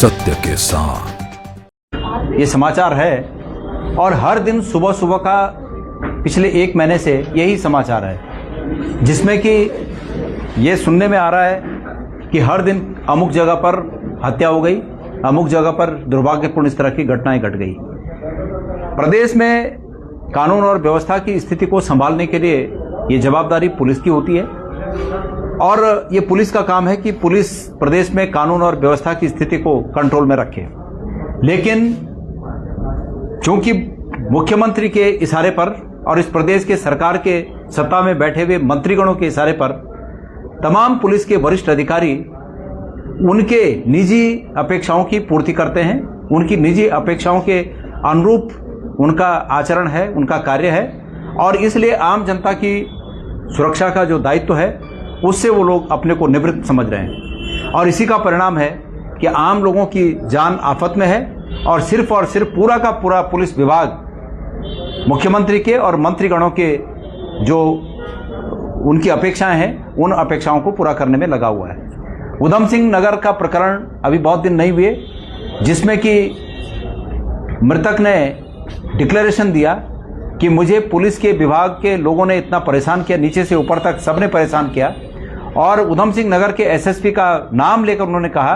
सत्य के साथ। ये समाचार है और हर दिन सुबह सुबह का पिछले 1 महीने से यही समाचार है, जिसमें कि ये सुनने में आ रहा है कि हर दिन अमुक जगह पर हत्या हो गई, अमुक जगह पर दुर्भाग्यपूर्ण इस तरह की घटनाएं घट गई। प्रदेश में कानून और व्यवस्था की स्थिति को संभालने के लिए ये जवाबदारी पुलिस की होती है और ये पुलिस का काम है कि पुलिस प्रदेश में कानून और व्यवस्था की स्थिति को कंट्रोल में रखे। लेकिन चूंकि मुख्यमंत्री के इशारे पर और इस प्रदेश के सरकार के सत्ता में बैठे हुए मंत्रीगणों के इशारे पर तमाम पुलिस के वरिष्ठ अधिकारी उनके निजी अपेक्षाओं की पूर्ति करते हैं, उनकी निजी अपेक्षाओं के अनुरूप उनका आचरण है, उनका कार्य है और इसलिए आम जनता की सुरक्षा का जो दायित्व है उससे वो लोग अपने को निवृत्त समझ रहे हैं और इसी का परिणाम है कि आम लोगों की जान आफत में है और सिर्फ पूरा का पूरा पुलिस विभाग मुख्यमंत्री के और मंत्रीगणों के जो उनकी अपेक्षाएं हैं उन अपेक्षाओं को पूरा करने में लगा हुआ है। उधम सिंह नगर का प्रकरण अभी बहुत दिन नहीं हुए जिसमें कि मृतक ने डिक्लेरेशन दिया कि मुझे पुलिस के विभाग के लोगों ने इतना परेशान किया, नीचे से ऊपर तक सबने परेशान किया और उधम सिंह नगर के एसएसपी का नाम लेकर उन्होंने कहा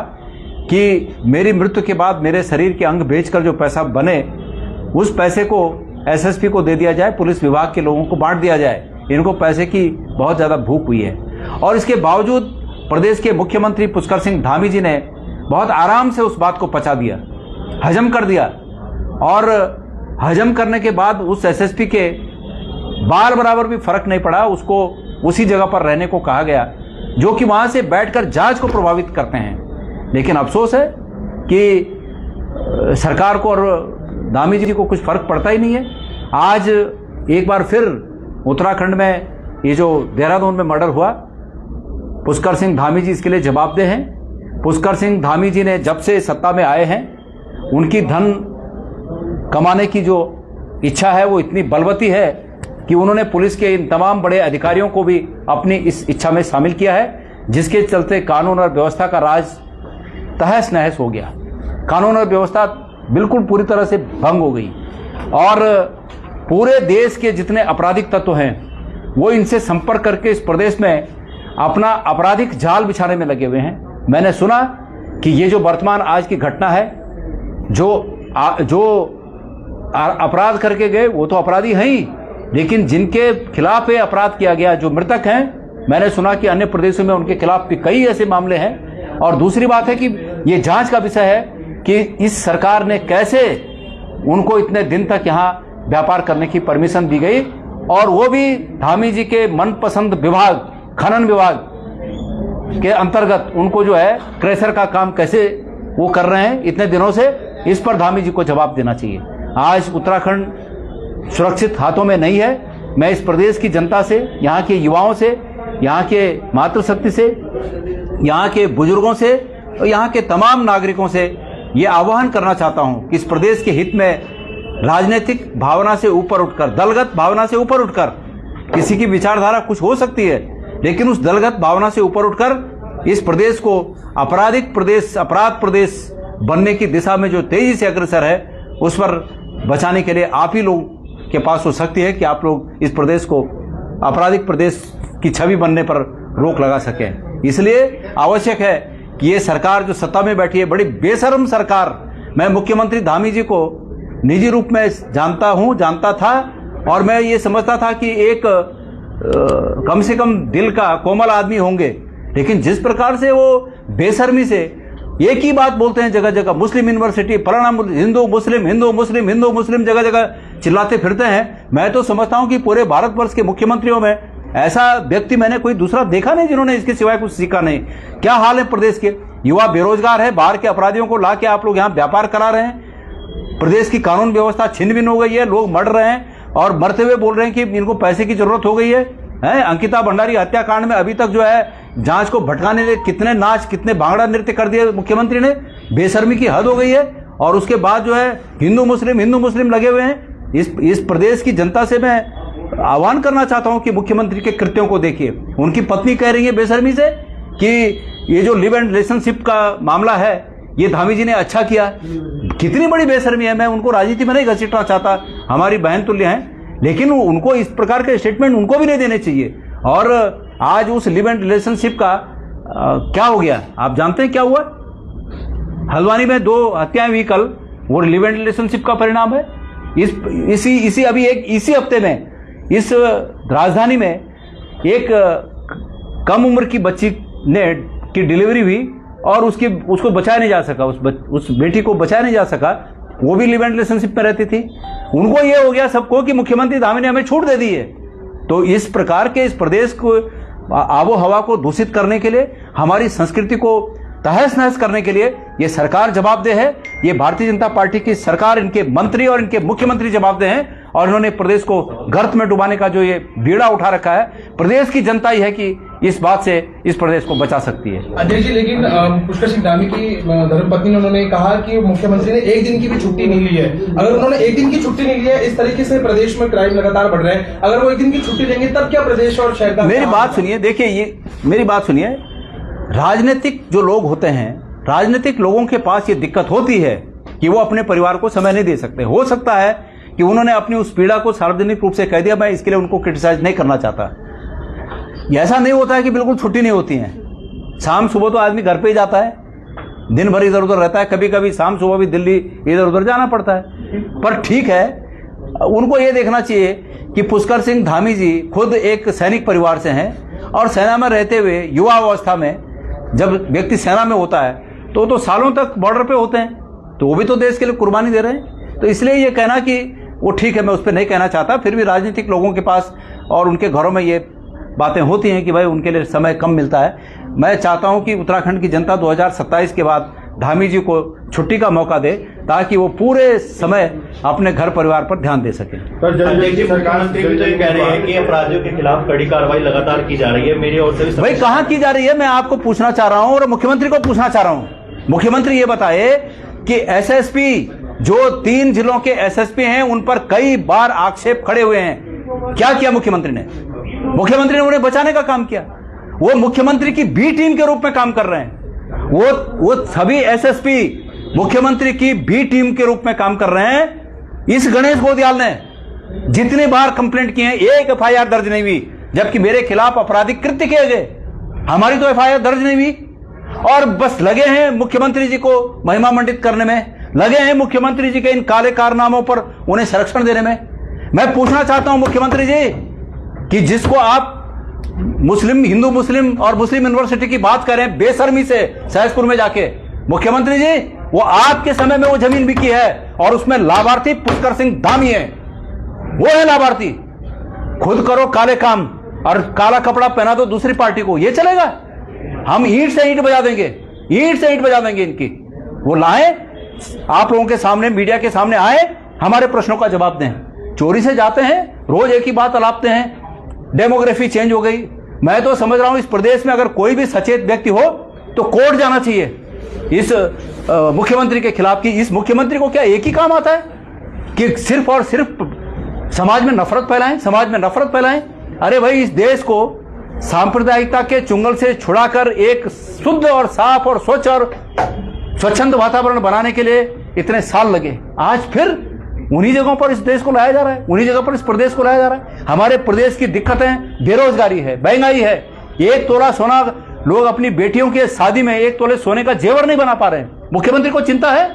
कि मेरी मृत्यु के बाद मेरे शरीर के अंग बेचकर जो पैसा बने उस पैसे को एसएसपी को दे दिया जाए, पुलिस विभाग के लोगों को बांट दिया जाए, इनको पैसे की बहुत ज़्यादा भूख हुई है। और इसके बावजूद प्रदेश के मुख्यमंत्री पुष्कर सिंह धामी जी ने बहुत आराम से उस बात को पचा दिया, हजम कर दिया और हजम करने के बाद उस एसएसपी के बाल बराबर भी फर्क नहीं पड़ा, उसको उसी जगह पर रहने को कहा गया जो कि वहां से बैठकर जांच को प्रभावित करते हैं। लेकिन अफसोस है कि सरकार को और धामी जी को कुछ फर्क पड़ता ही नहीं है। आज एक बार फिर उत्तराखंड में ये जो देहरादून में मर्डर हुआ, पुष्कर सिंह धामी जी इसके लिए जवाबदेह हैं। पुष्कर सिंह धामी जी ने जब से सत्ता में आए हैं उनकी धन कमाने की जो इच्छा है वो इतनी बलवती है कि उन्होंने पुलिस के इन तमाम बड़े अधिकारियों को भी अपनी इस इच्छा में शामिल किया है, जिसके चलते कानून और व्यवस्था का राज तहस नहस हो गया। कानून और व्यवस्था बिल्कुल पूरी तरह से भंग हो गई और पूरे देश के जितने आपराधिक तत्व हैं वो इनसे संपर्क करके इस प्रदेश में अपना आपराधिक जाल बिछाने में लगे हुए हैं। मैंने सुना कि ये जो वर्तमान आज की घटना है, जो अपराध करके गए वो तो अपराधी हैं ही, लेकिन जिनके खिलाफ ये अपराध किया गया, जो मृतक हैं, मैंने सुना कि अन्य प्रदेशों में उनके खिलाफ भी कई ऐसे मामले हैं। और दूसरी बात है कि ये जांच का विषय है कि इस सरकार ने कैसे उनको इतने दिन तक यहाँ व्यापार करने की परमिशन दी गई और वो भी धामी जी के मनपसंद विभाग खनन विभाग के अंतर्गत उनको जो है क्रेशर का काम कैसे वो कर रहे हैं इतने दिनों से, इस पर धामी जी को जवाब देना चाहिए। आज उत्तराखंड सुरक्षित हाथों में नहीं है। मैं इस प्रदेश की जनता से, यहाँ के युवाओं से, यहाँ के मातृशक्ति से, यहाँ के बुजुर्गों से और यहाँ के तमाम नागरिकों से ये आह्वान करना चाहता हूँ कि इस प्रदेश के हित में राजनीतिक भावना से ऊपर उठकर, दलगत भावना से ऊपर उठकर, किसी की विचारधारा कुछ हो सकती है लेकिन उस दलगत भावना से ऊपर उठकर इस प्रदेश को आपराधिक प्रदेश, अपराध प्रदेश बनने की दिशा में जो तेजी से अग्रसर है उस पर बचाने के लिए आप ही लोग के पास हो सकती है कि आप लोग इस प्रदेश को आपराधिक प्रदेश की छवि बनने पर रोक लगा सकें। इसलिए आवश्यक है कि ये सरकार जो सत्ता में बैठी है, बड़ी बेशर्म सरकार, मैं मुख्यमंत्री धामी जी को निजी रूप में जानता था और मैं ये समझता था कि एक कम से कम दिल का कोमल आदमी होंगे, लेकिन जिस प्रकार से वो बेशर्मी से एक ही बात बोलते हैं, जगह जगह मुस्लिम यूनिवर्सिटी, फलाना हिंदू मुस्लिम जगह जगह चिल्लाते फिरते हैं। मैं तो समझता हूं कि पूरे भारतवर्ष के मुख्यमंत्रियों में ऐसा व्यक्ति मैंने कोई दूसरा देखा नहीं जिन्होंने इसके सिवाय कुछ सीखा नहीं। क्या हाल है प्रदेश के? युवा बेरोजगार है, बाहर के अपराधियों को ला के आप लोग यहाँ व्यापार करा रहे हैं। प्रदेश की कानून व्यवस्था छिन्न भिन्न हो गई है, लोग मर रहे हैं और मरते हुए बोल रहे हैं कि इनको पैसे की जरूरत हो गई है। अंकिता भंडारी हत्याकांड में अभी तक जो है जांच को भटकाने के कितने नाच, कितने भांगड़ा नृत्य कर दिए मुख्यमंत्री ने। बेशर्मी की हद हो गई है। और उसके बाद जो है हिंदू मुस्लिम लगे हुए हैं। इस प्रदेश की जनता से मैं आह्वान करना चाहता हूं कि मुख्यमंत्री के कृत्यों को देखिए। उनकी पत्नी कह रही है बेशर्मी से कि ये जो लिव एंड रिलेशनशिप का मामला है ये धामी जी ने अच्छा किया। कितनी बड़ी बेशर्मी है। मैं उनको राजनीति में नहीं घसीटना चाहता, हमारी बहन तुल्य हैं, लेकिन उनको इस प्रकार के स्टेटमेंट उनको भी नहीं देने चाहिए। और आज उस लिव एंड रिलेशनशिप का क्या हो गया आप जानते हैं क्या हुआ? हल्द्वानी में 2 हत्याएं हुई कल, वो लिव एंड रिलेशनशिप का परिणाम है। इसी हफ्ते में इस राजधानी में एक कम उम्र की बच्ची की डिलीवरी हुई और उसको बचाया नहीं जा सका, उस बेटी को बचाया नहीं जा सका, वो भी लिव एंड रिलेशनशिप में रहती थी। उनको ये हो गया सबको कि मुख्यमंत्री धामी ने हमें छूट दे दी है। तो इस प्रकार के इस प्रदेश को आबो हवा को दूषित करने के लिए, हमारी संस्कृति को तहस नहस करने के लिए ये सरकार जवाबदेह है। ये भारतीय जनता पार्टी की सरकार, इनके मंत्री और इनके मुख्यमंत्री जवाबदेह हैं और इन्होंने प्रदेश को गर्त में डुबाने का जो ये बीड़ा उठा रखा है, प्रदेश की जनता ही है कि इस बात से इस प्रदेश को बचा सकती है। अजय जी, लेकिन पुष्कर सिंह धामी की धर्मपत्नी ने उन्होंने कहा कि मुख्यमंत्री ने 1 दिन की भी छुट्टी नहीं ली है। अगर उन्होंने 1 दिन की छुट्टी नहीं ली है, इस तरीके से प्रदेश में क्राइम लगातार बढ़ रहे हैं, अगर वो 1 दिन की छुट्टी लेंगे तब क्या प्रदेश और शहर का? मेरी बात सुनिए, देखिए ये मेरी बात सुनिए, राजनीतिक जो लोग होते हैं, राजनीतिक लोगों के पास ये दिक्कत होती है कि वो अपने परिवार को समय नहीं दे सकते। हो सकता है कि उन्होंने अपनी उस पीड़ा को सार्वजनिक रूप से कह दिया, मैं इसके लिए उनको क्रिटिसाइज नहीं करना चाहता। ऐसा नहीं होता है कि बिल्कुल छुट्टी नहीं होती है। शाम सुबह तो आदमी घर पे ही जाता है, दिन भर इधर उधर रहता है, कभी कभी शाम सुबह भी दिल्ली इधर उधर जाना पड़ता है। पर ठीक है, उनको ये देखना चाहिए कि पुष्कर सिंह धामी जी खुद एक सैनिक परिवार से हैं और सेना में रहते हुए युवा अवस्था में जब व्यक्ति सेना में होता है तो सालों तक बॉर्डर पे होते हैं, तो वो भी तो देश के लिए कुर्बानी दे रहे हैं। तो इसलिए ये कहना कि वो ठीक है, मैं उस पर नहीं कहना चाहता। फिर भी राजनीतिक लोगों के पास और उनके घरों में ये बातें होती हैं कि भाई उनके लिए समय कम मिलता है। मैं चाहता हूं कि उत्तराखंड की जनता 2027 के बाद धामी जी को छुट्टी का मौका दे ताकि वो पूरे समय अपने घर परिवार पर ध्यान दे सकें। मुख्यमंत्री भी तो ये कह रहे हैं कि अपराधियों के खिलाफ कड़ी कार्रवाई लगातार की जा रही है। मेरी ओर से भाई कहाँ की जा रही है, मैं आपको पूछना चाह रहा हूं और मुख्यमंत्री को पूछना चाह रहा हूं। मुख्यमंत्री ये बताए कि एसएसपी जो 3 जिलों के एसएसपी हैं उन पर कई बार आक्षेप खड़े हुए हैं। क्या किया मुख्यमंत्री ने? मुख्यमंत्री ने उन्हें बचाने का काम किया। वो मुख्यमंत्री की बी टीम के रूप में काम कर रहे हैं। वो सभी एसएसपी मुख्यमंत्री की बी टीम के रूप में काम कर रहे हैं। इस गणेश गोदियाल ने जितनी बार कंप्लेंट की है, एक एफआईआर दर्ज नहीं हुई, जबकि मेरे खिलाफ आपराधिक कृत्य किए गए, हमारी तो एफआईआर दर्ज नहीं हुई। और बस लगे हैं मुख्यमंत्री जी को महिमा मंडित करने में, लगे हैं मुख्यमंत्री जी के इन काले कारनामों पर उन्हें संरक्षण देने में। मैं पूछना चाहता हूं मुख्यमंत्री जी कि जिसको आप मुस्लिम, हिंदू मुस्लिम और मुस्लिम यूनिवर्सिटी की बात करें बेशर्मी से सहसपुर में जाके, मुख्यमंत्री जी वो आपके समय में वो जमीन बिकी है और उसमें लाभार्थी पुष्कर सिंह धामी है, वो है लाभार्थी। खुद करो काले काम और काला कपड़ा पहना दो दूसरी पार्टी को, ये चलेगा? हम ईंट से ईंट बजा देंगे, ईंट से ईंट बजा देंगे इनकी। वो लाए आप लोगों के सामने, मीडिया के सामने आए, हमारे प्रश्नों का जवाब दें। चोरी से जाते हैं, रोज एक ही बात अलापते हैं, डेमोग्राफी चेंज हो गई। मैं तो समझ रहा हूं इस प्रदेश में अगर कोई भी सचेत व्यक्ति हो तो कोर्ट जाना चाहिए इस मुख्यमंत्री के खिलाफ। कि इस मुख्यमंत्री को क्या एक ही काम आता है कि सिर्फ और सिर्फ समाज में नफरत फैलाएं, समाज में नफरत फैलाएं। अरे भाई, इस देश को सांप्रदायिकता के चुंगल से छुड़ाकर एक शुद्ध और साफ और स्वच्छ और स्वच्छंद वातावरण बनाने के लिए इतने साल लगे। आज फिर उन्हीं जगहों पर इस देश को लाया जा रहा है, उन्हीं जगह पर इस प्रदेश को लाया जा रहा है। हमारे प्रदेश की दिक्कतें बेरोजगारी है, महंगाई है। 1 तोला सोना लोग अपनी बेटियों के शादी में 1 तोले सोने का जेवर नहीं बना पा रहे हैं। मुख्यमंत्री को चिंता है,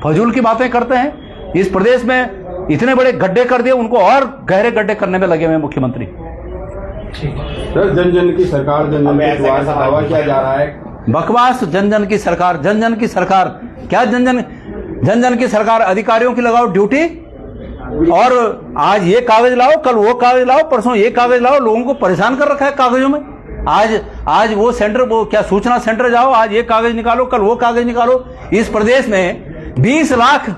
फजूल की बातें करते हैं। इस प्रदेश में इतने बड़े गड्ढे कर दिए, उनको और गहरे गड्ढे करने में लगे हुए मुख्यमंत्री। जन जन की सरकार, जन जन के द्वार से दावा किया जा रहा है। बकवास। जन जन की सरकार, जन जन की सरकार क्या? जन जन की सरकार। अधिकारियों की लगाओ ड्यूटी और आज ये कागज लाओ, कल वो कागज लाओ, परसों ये कागज लाओ। लोगों को परेशान कर रखा है कागजों में। आज वो सेंटर, वो क्या सूचना सेंटर जाओ, आज ये कागज निकालो, कल वो कागज निकालो। इस प्रदेश में 20 लाख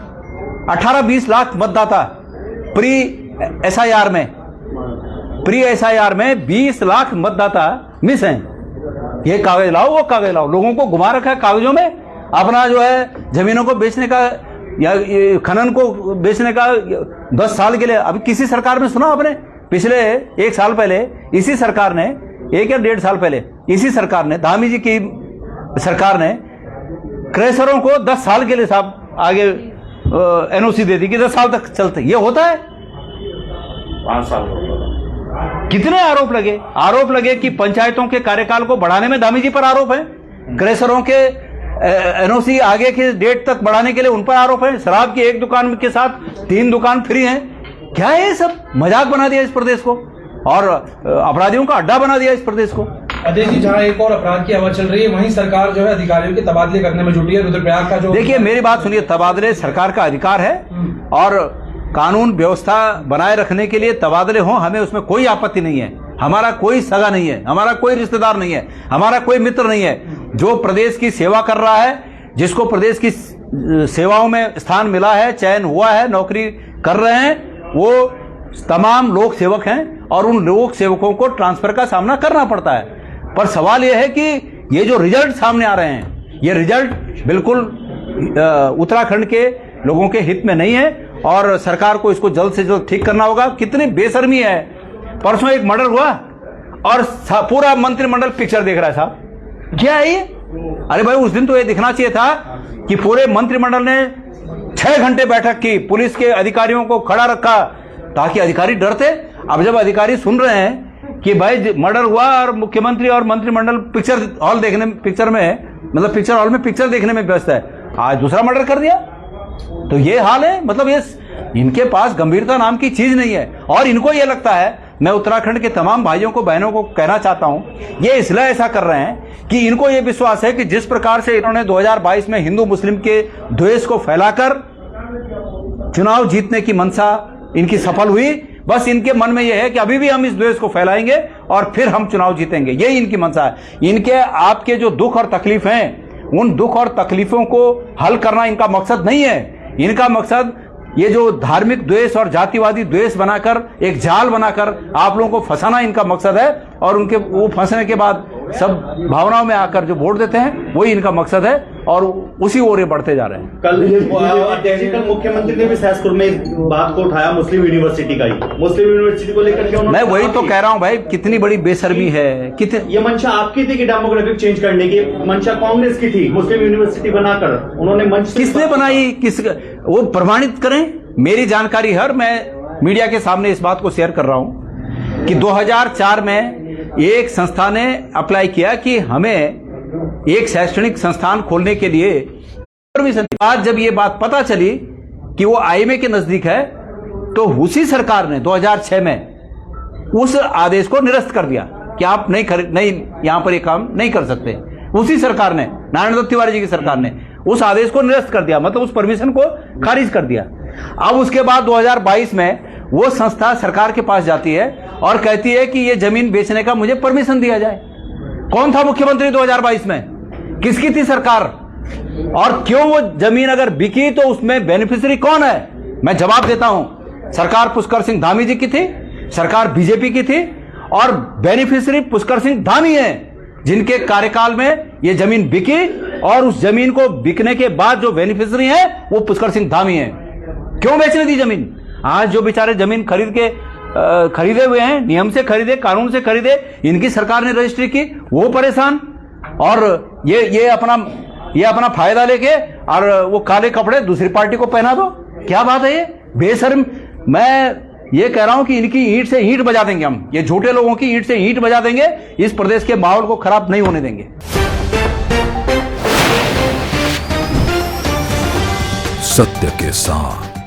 18-20 लाख मतदाता प्री एसआईआर में 20 लाख मतदाता मिस हैं। ये कागज लाओ, वो कागज लाओ। लोगों को घुमा रखा है कागजों में। अपना जो है जमीनों को बेचने का या खनन को बेचने का 10 साल के लिए। अभी किसी सरकार में सुना आपने? पिछले 1 साल पहले इसी सरकार ने, 1 या 1.5 साल पहले इसी सरकार ने, धामी जी की सरकार ने क्रैशरों को 10 साल के लिए साहब आगे एनओसी दे दी कि 10 साल तक चलते। ये होता है? 5 साल कितने आरोप लगे कि पंचायतों के कार्यकाल को बढ़ाने में धामी जी पर आरोप है, क्रैशरों के एनओसी आगे के डेट तक बढ़ाने के लिए उन पर आरोप है, शराब की 1 दुकान के साथ 3 दुकान फ्री हैं। क्या है ये सब? मजाक बना दिया इस प्रदेश को और अपराधियों का अड्डा बना दिया इस प्रदेश को। अजय जी, जहां एक और अपराध की आवाज चल रही है, वहीं सरकार जो है अधिकारियों के तबादले करने में जुटी है। रुद्रप्रयाग का जो, देखिए मेरी बात सुनिए, तबादले सरकार का अधिकार है और कानून व्यवस्था बनाए रखने के लिए तबादले हों, हमें उसमें कोई आपत्ति नहीं है। हमारा कोई सगा नहीं है, हमारा कोई रिश्तेदार नहीं है, हमारा कोई मित्र नहीं है। जो प्रदेश की सेवा कर रहा है, जिसको प्रदेश की सेवाओं में स्थान मिला है, चयन हुआ है, नौकरी कर रहे हैं, वो तमाम लोक सेवक हैं और उन लोक सेवकों को ट्रांसफर का सामना करना पड़ता है। पर सवाल यह है कि ये जो रिजल्ट सामने आ रहे हैं, ये रिजल्ट बिल्कुल उत्तराखंड के लोगों के हित में नहीं है और सरकार को इसको जल्द से जल्द ठीक करना होगा। कितनी बेशर्मी है, परसों एक मर्डर हुआ और पूरा मंत्रिमंडल पिक्चर देख रहा है साहब। क्या है ये? अरे भाई, उस दिन तो ये दिखना चाहिए था कि पूरे मंत्रिमंडल ने 6 घंटे बैठक की, पुलिस के अधिकारियों को खड़ा रखा ताकि अधिकारी डरते। अब जब अधिकारी सुन रहे हैं कि भाई मर्डर हुआ और मुख्यमंत्री और मंत्रिमंडल पिक्चर हॉल में पिक्चर देखने में व्यस्त है, आज दूसरा मर्डर कर दिया, तो ये हाल है। मतलब ये इनके पास गंभीरता नाम की चीज नहीं है और इनको ये लगता है, मैं उत्तराखंड के तमाम भाइयों को बहनों को कहना चाहता हूं, ये इसलिए ऐसा कर रहे हैं कि इनको ये विश्वास है कि जिस प्रकार से इन्होंने 2022 में हिंदू मुस्लिम के द्वेष को फैलाकर चुनाव जीतने की मंशा इनकी सफल हुई, बस इनके मन में यह है कि अभी भी हम इस द्वेष को फैलाएंगे और फिर हम चुनाव जीतेंगे। यही इनकी मंशा है। इनके आपके जो दुख और तकलीफ हैं, उन दुख और तकलीफों को हल करना इनका मकसद नहीं है। इनका मकसद ये जो धार्मिक द्वेष और जातिवादी द्वेष बनाकर एक जाल बनाकर आप लोगों को फंसाना इनका मकसद है और उनके वो फंसने के बाद सब भावनाओं में आकर जो वोट देते हैं वही इनका मकसद है और उसी ओर ये बढ़ते जा रहे हैं। कल मुख्यमंत्री ने भी सहसपुर में इस बात को उठाया, मुस्लिम यूनिवर्सिटी का ही, मुस्लिम यूनिवर्सिटी को लेकर के मैं वही तो कह रहा हूँ भाई, कितनी बड़ी बेशर्मी है। ये मंशा आपकी थी कि डेमोग्राफिक चेंज करने की मंशा कांग्रेस की थी, मुस्लिम यूनिवर्सिटी बनाकर उन्होंने मंच किसने बनाई, वो प्रमाणित करें। मेरी जानकारी है, मैं मीडिया के सामने इस बात को शेयर कर रहा हूं कि 2004 में एक संस्था ने अप्लाई किया कि हमें एक शैक्षणिक संस्थान खोलने के लिए परमिशन। आज जब ये बात पता चली कि वो आईएमए के नजदीक है, तो उसी सरकार ने 2006 में उस आदेश को निरस्त कर दिया कि आप नहीं यहां पर ये काम नहीं कर सकते। उसी सरकार ने, नारायण दत्त तिवारी जी की सरकार ने उस आदेश को निरस्त कर दिया, मतलब उस परमिशन को खारिज कर दिया। अब उसके बाद 2022 में वो संस्था सरकार के पास जाती है और कहती है कि ये जमीन बेचने का मुझे परमिशन दिया जाए। कौन था मुख्यमंत्री 2022 में? किसकी थी सरकार? और क्यों वो जमीन अगर बिकी तो उसमें बेनिफिशियरी कौन है? मैं जवाब देता हूं, सरकार पुष्कर सिंह धामी जी की थी, सरकार बीजेपी की थी और बेनिफिशियरी पुष्कर सिंह धामी है, जिनके कार्यकाल में ये जमीन बिकी और उस जमीन को बिकने के बाद जो बेनिफिशियरी है वो पुष्कर सिंह धामी है। क्यों बेचने दी जमीन? आज जो बेचारे जमीन खरीदे हुए हैं, नियम से खरीदे, कानून से खरीदे, इनकी सरकार ने रजिस्ट्री की, वो परेशान। और ये अपना फायदा लेके और वो काले कपड़े दूसरी पार्टी को पहना दो। क्या बात है ये? बेशर्म। मैं ये कह रहा हूं कि इनकी ईंट से ईंट बजा देंगे हम, ये झूठे लोगों की ईंट से ईंट बजा देंगे, इस प्रदेश के माहौल को खराब नहीं होने देंगे। सत्य के साथ